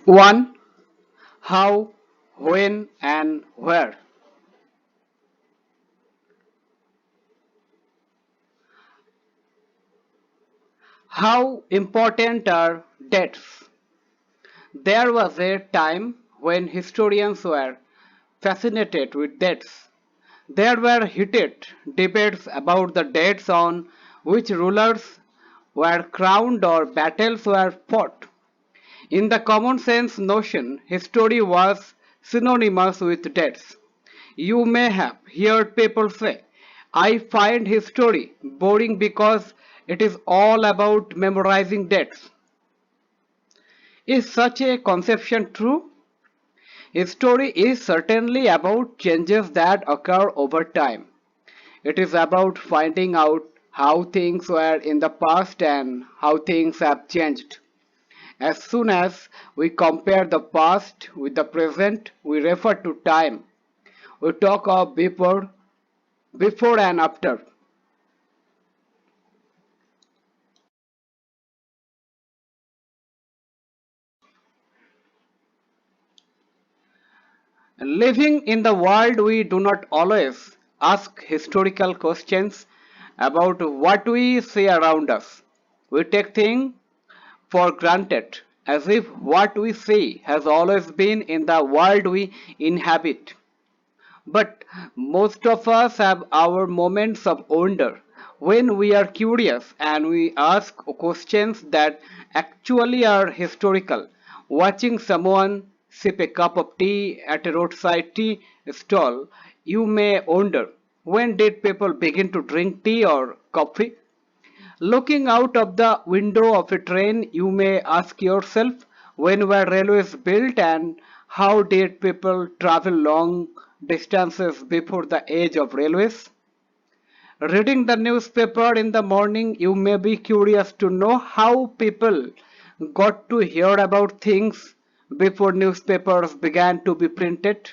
1. How, when, and where. How important are dates? There was a time when historians were fascinated with dates. There were heated debates about the dates on which rulers were crowned or battles were fought. In the common sense notion, history was synonymous with dates. You may have heard people say, I find history boring because it is all about memorizing dates. Is such a conception true? History is certainly about changes that occur over time. It is about finding out how things were in the past and how things have changed. As soon as we compare the past with the present, we refer to time. We talk of before and after. Living in the world, we do not always ask historical questions about what we see around us. We take things for granted, as if what we see has always been in the world we inhabit. But most of us have our moments of wonder when we are curious and we ask questions that actually are historical. Watching someone sip a cup of tea at a roadside tea stall, you may wonder, when did people begin to drink tea or coffee? Looking out of the window of a train, you may ask yourself, when were railways built and how did people travel long distances before the age of railways? Reading the newspaper in the morning, you may be curious to know how people got to hear about things before newspapers began to be printed.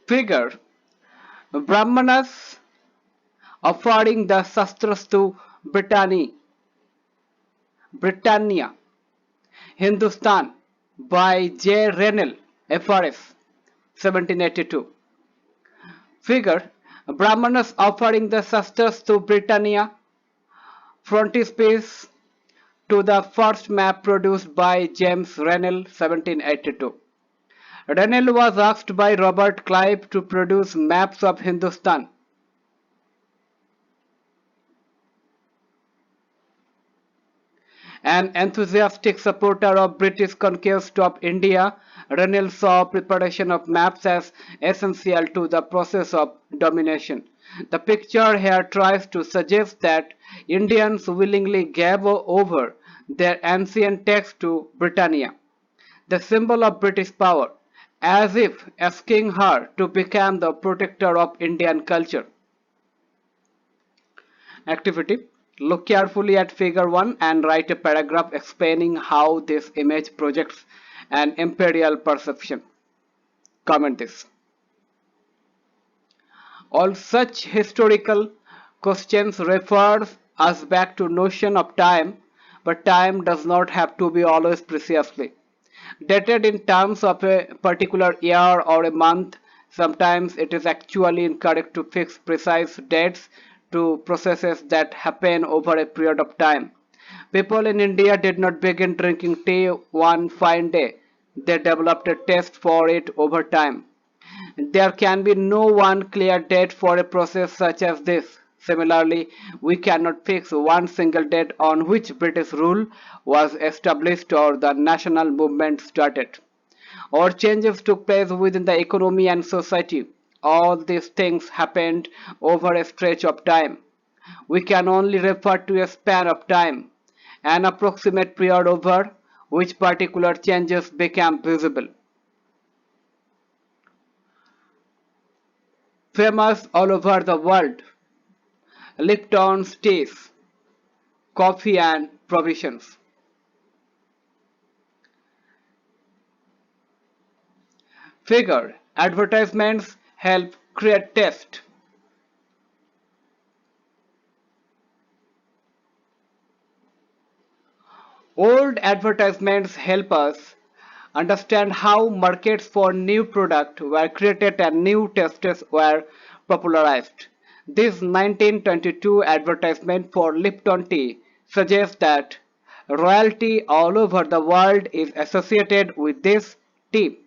Figure Brahmanas offering the Shastras to Britannia, Hindustan by J. Rennell, FRS, 1782. Figure Brahmanas offering the Shastras to Britannia, frontispiece to the first map produced by James Rennell, 1782. Rennell was asked by Robert Clive to produce maps of Hindustan. An enthusiastic supporter of British conquest of India, Rennell saw preparation of maps as essential to the process of domination. The picture here tries to suggest that Indians willingly gave over their ancient text to Britannia, the symbol of British power, as if asking her to become the protector of Indian culture. Activity: look carefully at figure 1 and write a paragraph explaining how this image projects an imperial perception. Comment this. All such historical questions refers us back to notion of time, but time does not have to be always precisely dated in terms of a particular year or a month. Sometimes it is actually incorrect to fix precise dates to processes that happen over a period of time. People in India did not begin drinking tea one fine day. They developed a taste for it over time. There can be no one clear date for a process such as this. Similarly, we cannot fix one single date on which British rule was established or the national movement started, or changes took place within the economy and society. All these things happened over a stretch of time. We can only refer to a span of time, an approximate period over which particular changes became visible. Famous all over the world, Lipton's teas, coffee and provisions. Figure advertisements help create taste. Old advertisements help us understand how markets for new products were created and new tastes were popularized. This 1922 advertisement for Lipton tea suggests that royalty all over the world is associated with this tea.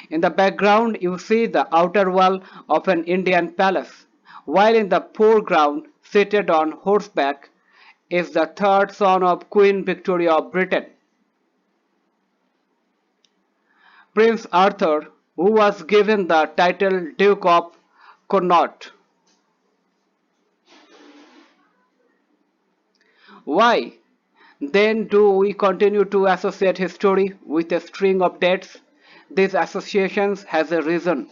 In the background, you see the outer wall of an Indian palace, while in the foreground, seated on horseback, is the third son of Queen Victoria of Britain, Prince Arthur, who was given the title Duke of Connaught. Why, then, do we continue to associate history with a string of dates? These associations has a reason.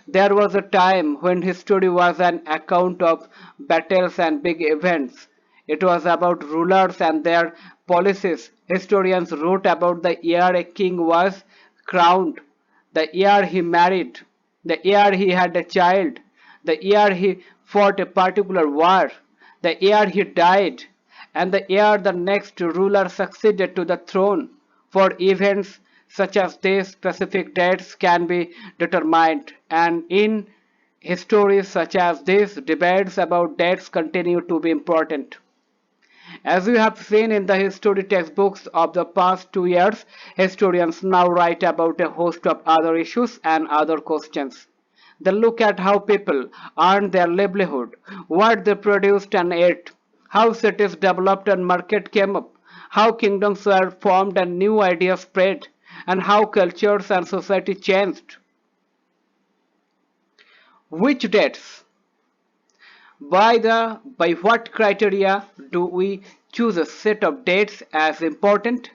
There was a time when history was an account of battles and big events. It was about rulers and their policies. Historians wrote about the year a king was crowned, the year he married, the year he had a child, the year he fought a particular war, the year he died, and the year the next ruler succeeded to the throne. For events such as these, specific dates can be determined, and in histories such as this, debates about dates continue to be important. As we have seen in the history textbooks of the past 2 years, historians now write about a host of other issues and other questions. They look at how people earned their livelihood, what they produced and ate, how cities developed and market came up, how kingdoms were formed and new ideas spread, and how cultures and society changed. Which dates? By what criteria do we choose a set of dates as important?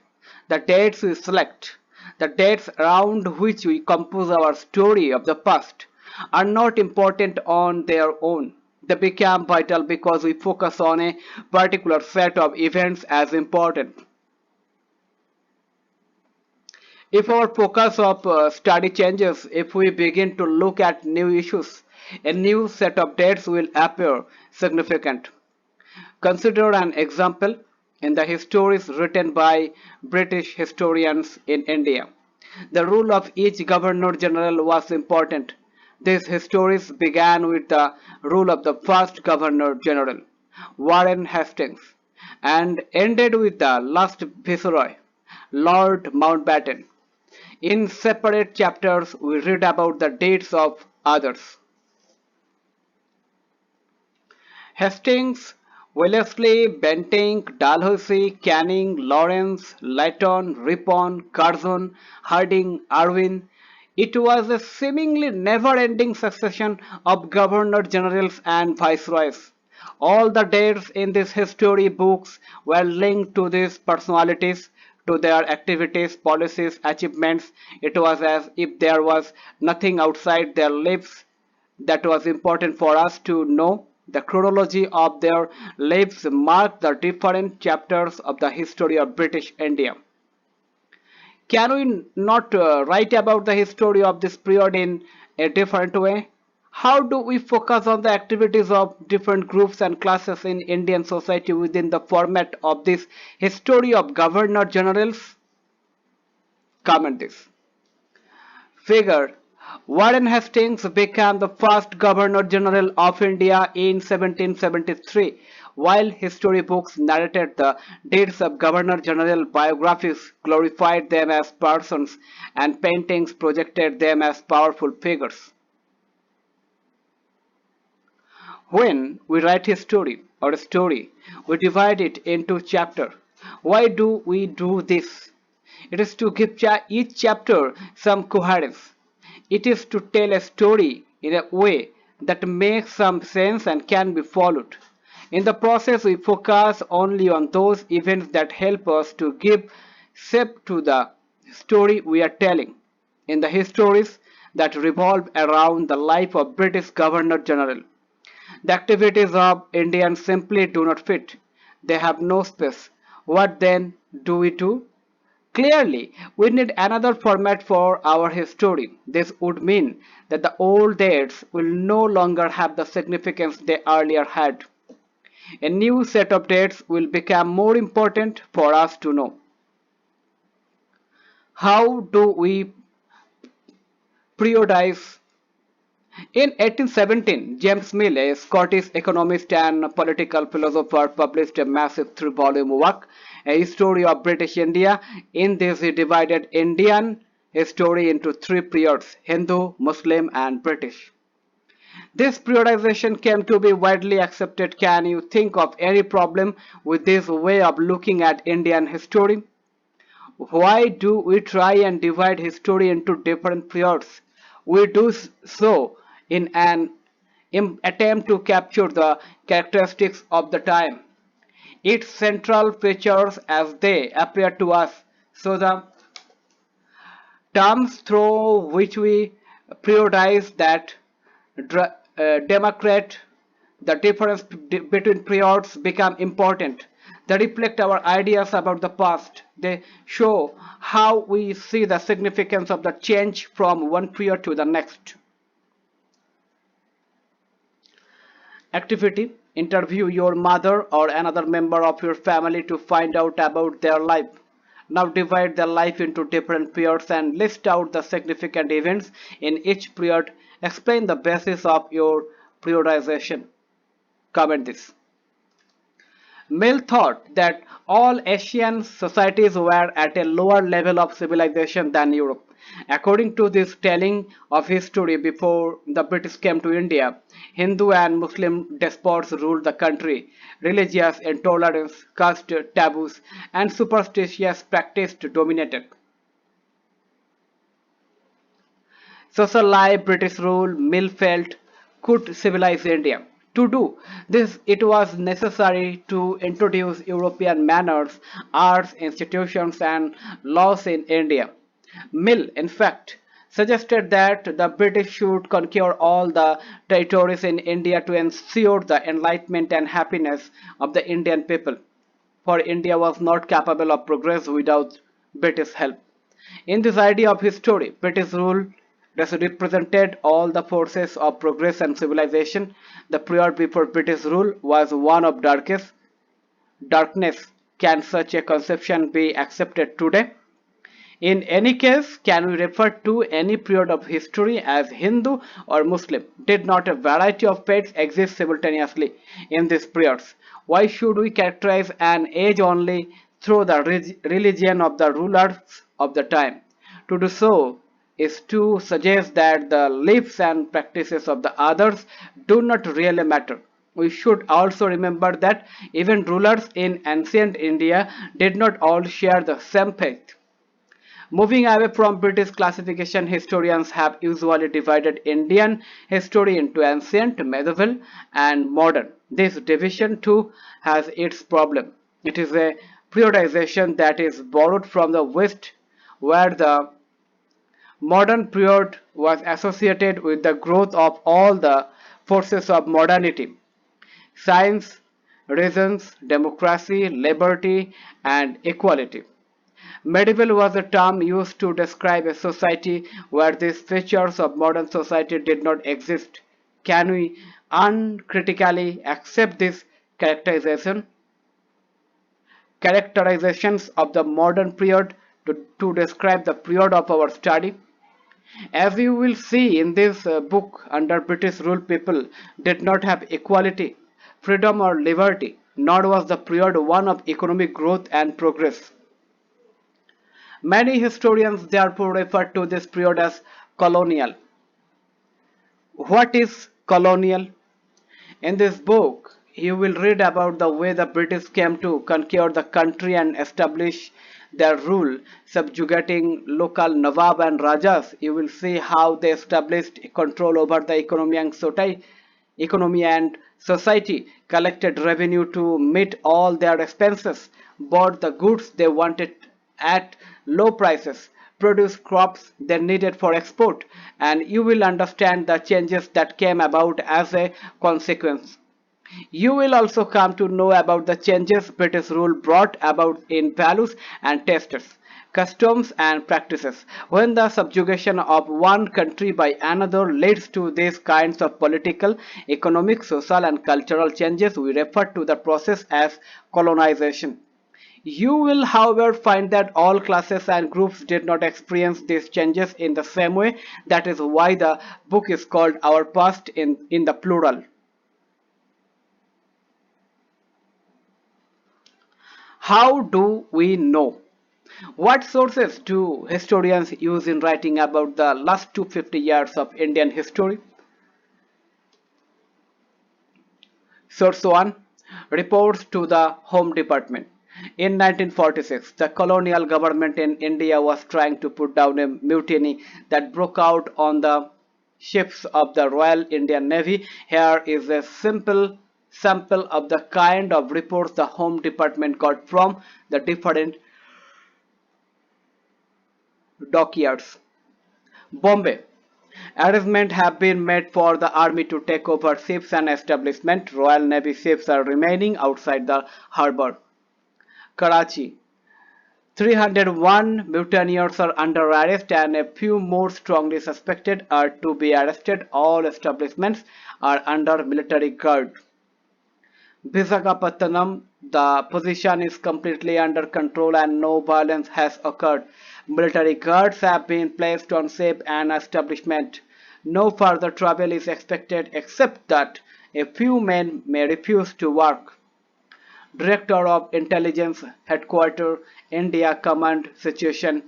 The dates we select, the dates around which we compose our story of the past, are not important on their own. They become vital because we focus on a particular set of events as important. If our focus of study changes, if we begin to look at new issues, a new set of dates will appear significant. Consider an example in the histories written by British historians in India. The rule of each governor general was important. These histories began with the rule of the first governor general, Warren Hastings, and ended with the last viceroy, Lord Mountbatten. In separate chapters, we read about the deeds of others. Hastings, Wellesley, Bentinck, Dalhousie, Canning, Lawrence, Lytton, Ripon, Curzon, Harding, Irwin. It was a seemingly never-ending succession of governor-generals and viceroys. All the dates in these history books were linked to these personalities, to their activities, policies, achievements. It was as if there was nothing outside their lives that was important for us to know. The chronology of their lives marked the different chapters of the history of British India. Can we not write about the history of this period in a different way? How do we focus on the activities of different groups and classes in Indian society within the format of this history of governor generals? Comment this. Figure: Warren Hastings became the first Governor General of India in 1773. While history books narrated the deeds of Governor General, biographies glorified them as persons, and paintings projected them as powerful figures. When we write history or a story, we divide it into chapters. Why do we do this? It is to give each chapter some coherence. It is to tell a story in a way that makes some sense and can be followed. In the process, we focus only on those events that help us to give shape to the story we are telling. In the histories that revolve around the life of British Governor General, the activities of Indians simply do not fit. They have no space. What then do we do? Clearly, we need another format for our history. This would mean that the old dates will no longer have the significance they earlier had. A new set of dates will become more important for us to know. How do we periodize? In 1817, James Mill, a Scottish economist and political philosopher, published a massive three-volume work, A History of British India. In this, he divided Indian history into three periods: Hindu, Muslim, and British. This periodization came to be widely accepted. Can you think of any problem with this way of looking at Indian history? Why do we try and divide history into different periods? We do so in an attempt to capture the characteristics of the time, its central features as they appear to us. So the terms through which we prioritize that democrat the difference between periods become important. They reflect our ideas about the past. They show how we see the significance of the change from one period to the next. Activity: interview your mother or another member of your family to find out about their life. Now divide their life into different periods and list out the significant events in each period. Explain the basis of your periodization. Comment this. Mill thought that all Asian societies were at a lower level of civilization than Europe. According to this telling of history, before the British came to India, Hindu and Muslim despots ruled the country. Religious intolerance, caste taboos, and superstitious practice dominated. Social life, British rule, Mill felt, could civilize India. To do this, it was necessary to introduce European manners, arts, institutions, and laws in India. Mill, in fact, suggested that the British should conquer all the territories in India to ensure the enlightenment and happiness of the Indian people, for India was not capable of progress without British help. In this idea of history, British rule represented all the forces of progress and civilization. The period before British rule was one of darkness. Can such a conception be accepted today? In any case, can we refer to any period of history as Hindu or Muslim? Did not a variety of faiths exist simultaneously in these periods? Why should we characterize an age only through the religion of the rulers of the time? To do so is to suggest that the lives and practices of the others do not really matter. We should also remember that even rulers in ancient India did not all share the same faith. Moving away from British classification, historians have usually divided Indian history into ancient, medieval, and modern. This division too has its problem. It is a periodization that is borrowed from the West, where the modern period was associated with the growth of all the forces of modernity: science, reason, democracy, liberty, and equality. Medieval was a term used to describe a society where these features of modern society did not exist. Can we uncritically accept this characterization? Characterizations of the modern period to describe the period of our study? As you will see in this book, under British rule, people did not have equality, freedom, or liberty, nor was the period one of economic growth and progress. Many historians therefore refer to this period as colonial. What is colonial? In this book, you will read about the way the British came to conquer the country and establish their rule, subjugating local Nawab and Rajas. You will see how they established control over the economy and society, collected revenue to meet all their expenses, bought the goods they wanted at low prices, produced crops they needed for export, and you will understand the changes that came about as a consequence. You will also come to know about the changes British rule brought about in values and tastes, customs and practices. When the subjugation of one country by another leads to these kinds of political, economic, social, and cultural changes, we refer to the process as colonization. You will, however, find that all classes and groups did not experience these changes in the same way. That is why the book is called Our Past in the plural. How do we know? What sources do historians use in writing about the last 250 years of Indian history? Source 1. Reports to the Home Department. In 1946, the colonial government in India was trying to put down a mutiny that broke out on the ships of the Royal Indian Navy. Here is a simple sample of the kind of reports the Home Department got from the different dockyards. Bombay. Arrangements have been made for the army to take over ships and establishment. Royal Navy ships are remaining outside the harbour. Karachi. 301 mutineers are under arrest and a few more strongly suspected are to be arrested. All establishments are under military guard. Visakhapatnam, the position is completely under control and no violence has occurred. Military guards have been placed on ship and establishment. No further trouble is expected except that a few men may refuse to work. Director of Intelligence Headquarters, India Command Situation.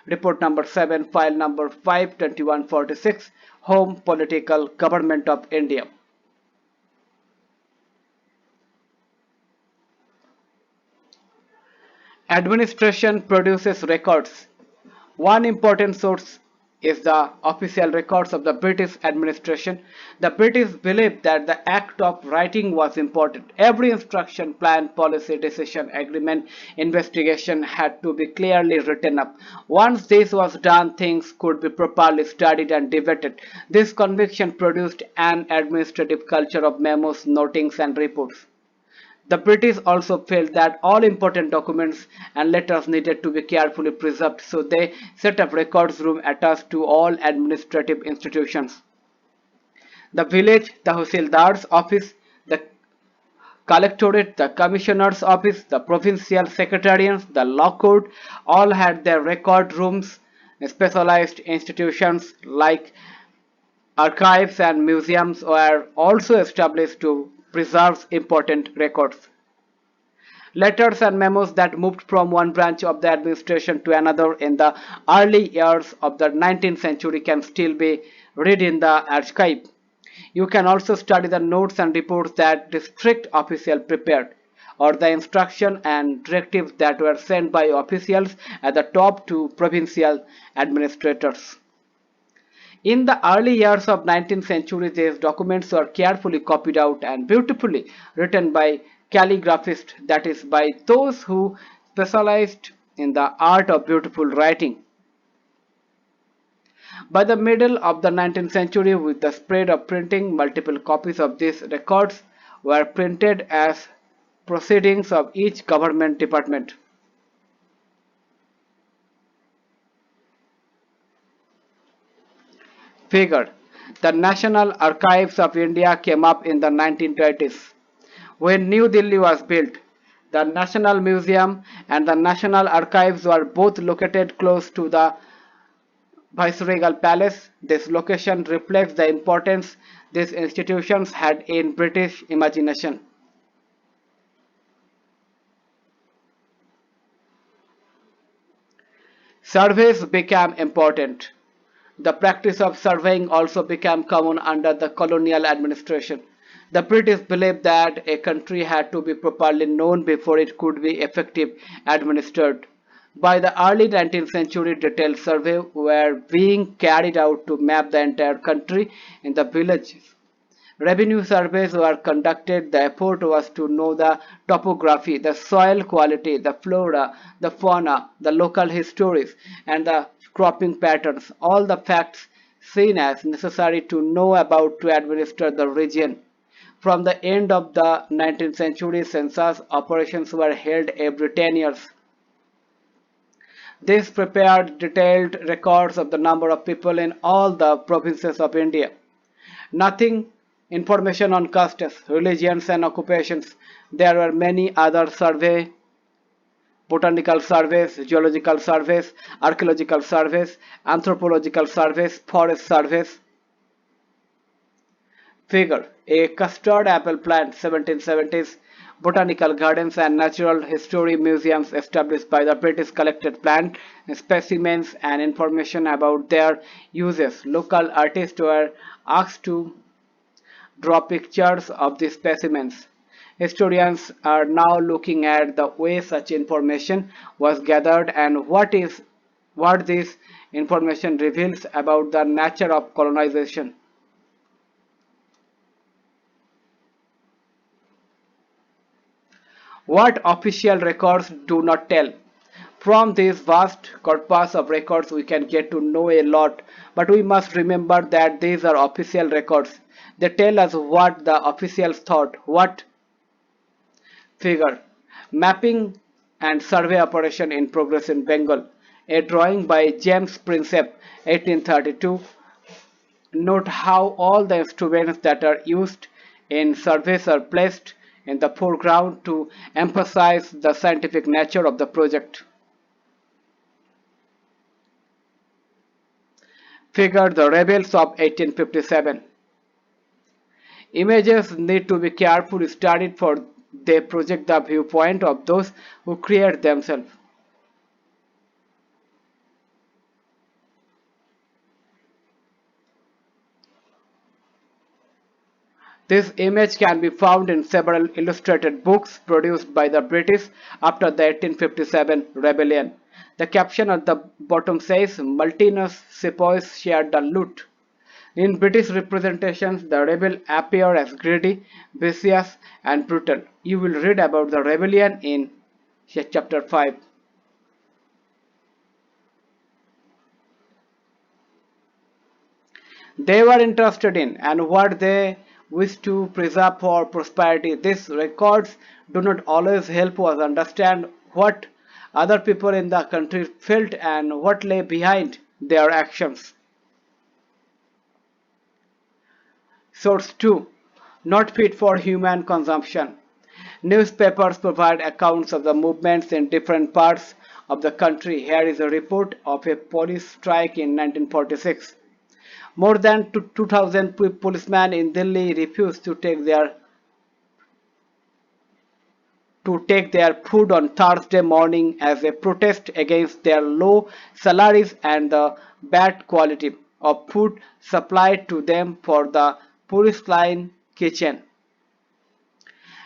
Report number 7, file number 52146, Home Political Government of India. Administration produces records. One important source is the official records of the British administration. The British believed that the act of writing was important. Every instruction, plan, policy, decision, agreement, investigation had to be clearly written up. Once this was done, things could be properly studied and debated. This conviction produced an administrative culture of memos, notings, and reports. The British also felt that all important documents and letters needed to be carefully preserved, so they set up records room attached to all administrative institutions. The village Tahsildar's office, the collectorate, the commissioner's office, the provincial secretariats, the law court, all had their record rooms. Specialized institutions like archives and museums were also established to preserve important records. Letters and memos that moved from one branch of the administration to another in the early years of the 19th century can still be read in the archive. You can also study the notes and reports that district officials prepared, or the instructions and directives that were sent by officials at the top to provincial administrators. In the early years of 19th century, these documents were carefully copied out and beautifully written by calligraphists, that is, by those who specialized in the art of beautiful writing. By the middle of the 19th century, with the spread of printing, multiple copies of these records were printed as proceedings of each government department. Figure. The National Archives of India came up in the 1920s. When New Delhi was built, the National Museum and the National Archives were both located close to the Viceregal Palace. This location reflects the importance these institutions had in British imagination. Surveys became important. The practice of surveying also became common under the colonial administration. The British believed that a country had to be properly known before it could be effectively administered. By the early 19th century, detailed surveys were being carried out to map the entire country in the villages. Revenue surveys were conducted. The effort was to know the topography, the soil quality, the flora, the fauna, the local histories, and the cropping patterns, all the facts seen as necessary to know about to administer the region. From the end of the 19th century, census operations were held every 10 years. This prepared detailed records of the number of people in all the provinces of India. Nothing information on castes, religions and occupations. There were many other survey botanical surveys, geological surveys, archaeological surveys, anthropological surveys, forest surveys. Figure: a custard apple plant, 1770s. Botanical gardens and natural history museums established by the British collected plant specimens and information about their uses. Local artists were asked to draw pictures of the specimens. Historians are now looking at the way such information was gathered and what this information reveals about the nature of colonization. What official records do not tell. From this vast corpus of records, we can get to know a lot, but we must remember that these are official records. They tell us what the officials thought. What figure? Mapping and survey operation in progress in Bengal. A drawing by James Prinsep, 1832. Note how all the instruments that are used in surveys are placed in the foreground to emphasize the scientific nature of the project. Figure: the rebels of 1857. Images need to be carefully studied for they project the viewpoint of those who create themselves. This image can be found in several illustrated books produced by the British after the 1857 rebellion. The caption at the bottom says, "Multinous sepoys shared the loot." In British representations, the rebel appear as greedy, vicious, and brutal. You will read about the rebellion in chapter 5. They were interested in and what they wished to preserve for prosperity. These records do not always help us understand what other people in the country felt and what lay behind their actions. Source 2: not fit for human consumption. Newspapers provide accounts of the movements in different parts of the country. Here is a report of a police strike in 1946. More than 2,000 policemen in Delhi refused to take their food on Thursday morning as a protest against their low salaries and the bad quality of food supplied to them for the police line kitchen.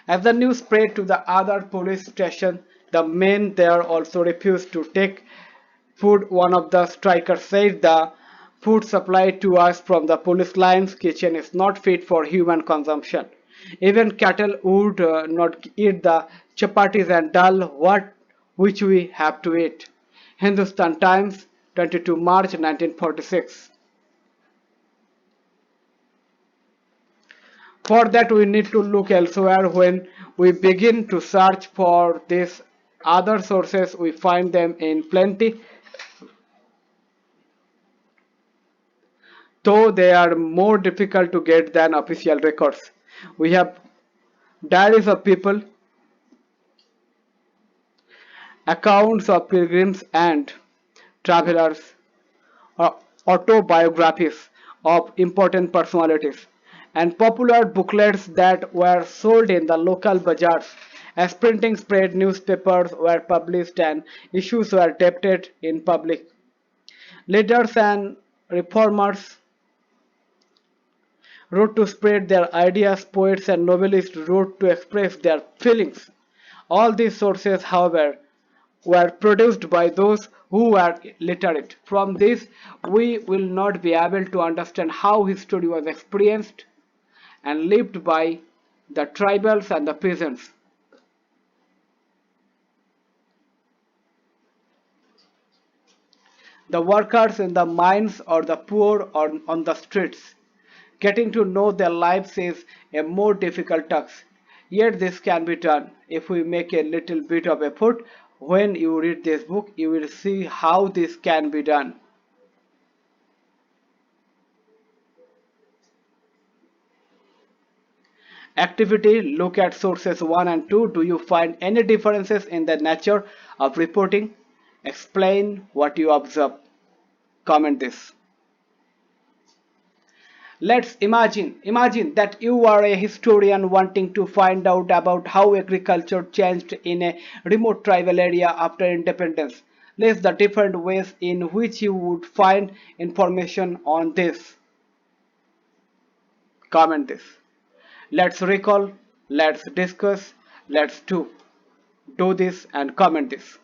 As the news spread to the other police stations, the men there also refused to take food. One of the strikers said, "The food supplied to us from the police line's kitchen is not fit for human consumption. Even cattle would not eat the chapatis and dal which we have to eat." Hindustan Times, 22 March 1946. For that, we need to look elsewhere. When we begin to search for these other sources, we find them in plenty, though they are more difficult to get than official records. We have diaries of people, accounts of pilgrims and travelers, autobiographies of important personalities, and popular booklets that were sold in the local bazaars. As printing spread, newspapers were published and issues were debated in public. Leaders and reformers wrote to spread their ideas, poets and novelists wrote to express their feelings. All these sources, however, were produced by those who were literate. From this, we will not be able to understand how history was experienced and lived by the tribals and the peasants. The workers in the mines or the poor or on the streets. Getting to know their lives is a more difficult task. Yet this can be done if we make a little bit of effort. When you read this book, you will see how this can be done. Activity: look at sources 1 and 2. Do you find any differences in the nature of reporting? Explain what you observe. Comment this. Let's imagine that you are a historian wanting to find out about how agriculture changed in a remote tribal area after independence. List the different ways in which you would find information on this. Comment this. Let's recall, let's discuss, let's do this and comment this.